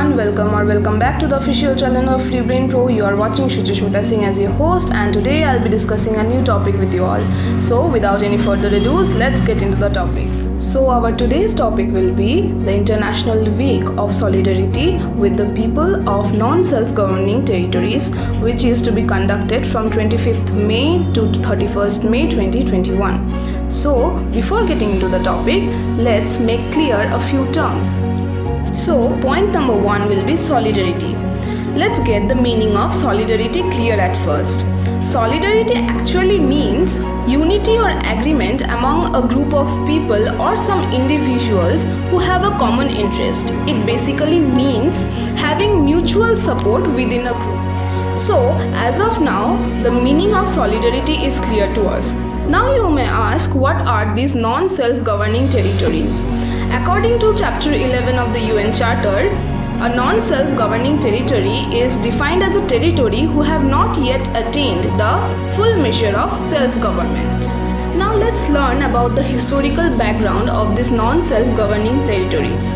everyone, welcome back to the official channel of Free Brain Pro. You are watching Shuchishmita Singh as your host, and today I'll be discussing a new topic with you all. So without any further ado, let's get into the topic. So our today's topic will be the International Week of Solidarity with the people of non-self-governing territories, which is to be conducted from 25th May to 31st May 2021. So before getting into the topic, let's make clear a few terms. So point number 1 will be solidarity. Let's get the meaning of solidarity clear at first. Solidarity actually means unity or agreement among a group of people or some individuals who have a common interest. It basically means having mutual support within a group. So as of now, the meaning of solidarity is clear to us. Now you may ask, what are these non-self-governing territories? According to Chapter 11 of the UN Charter, a non-self-governing territory is defined as a territory who have not yet attained the full measure of self-government. Now let's learn about the historical background of these non-self-governing territories.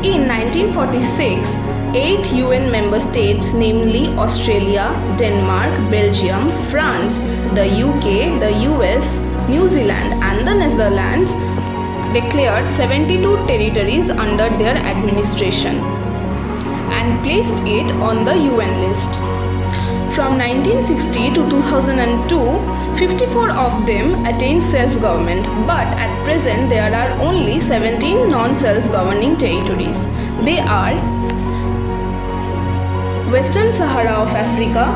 In 1946, 8 UN member states, namely Australia, Denmark, Belgium, France, the UK, the US, New Zealand and the Netherlands, declared 72 territories under their administration and placed it on the UN list. From 1960 to 2002, 54 of them attained self-government, but at present there are only 17 non-self-governing territories. They are Western Sahara of Africa,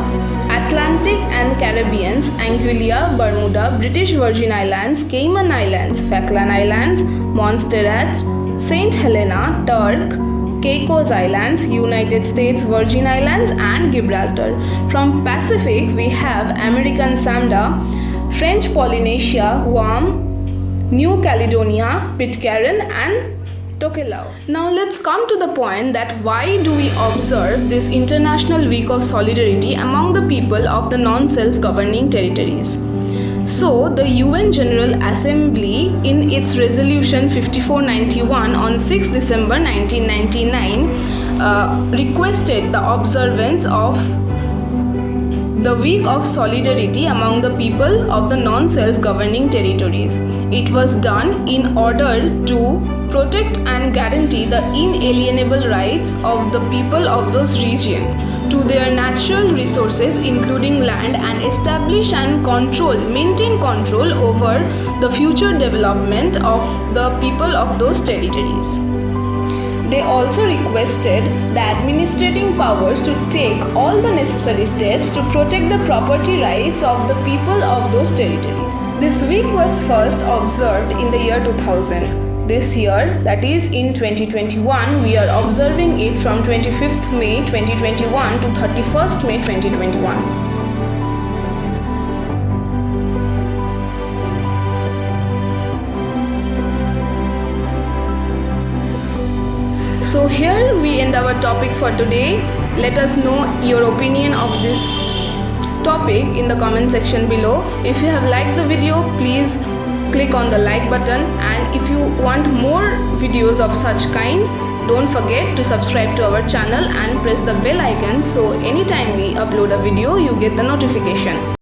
Atlantic and Caribbean, Anguilla, Bermuda, British Virgin Islands, Cayman Islands, Falkland Islands, Montserrat, Saint Helena, Turk, Caicos Islands, United States Virgin Islands and Gibraltar. From Pacific we have American Samoa, French Polynesia, Guam, New Caledonia, Pitcairn and Tokelau. Now let's come to the point that why do we observe this International Week of Solidarity among the people of the non-self-governing territories? So, the UN General Assembly in its resolution 5491 on 6 December 1999 requested the observance of the Week of Solidarity among the people of the non-self-governing territories. It was done in order to protect and guarantee the inalienable rights of the people of those regions to their natural resources including land, and establish and maintain control over the future development of the people of those territories. They also requested the administrating powers to take all the necessary steps to protect the property rights of the people of those territories. This week was first observed in the year 2000. This year, that is in 2021, we are observing it from 25th May 2021 to 31st May 2021. So here we end our topic for today. Let us know your opinion of this topic in the comment section below. If you have liked the video, please click on the like button, and if you want more videos of such kind, don't forget to subscribe to our channel and press the bell icon so anytime we upload a video you get the notification.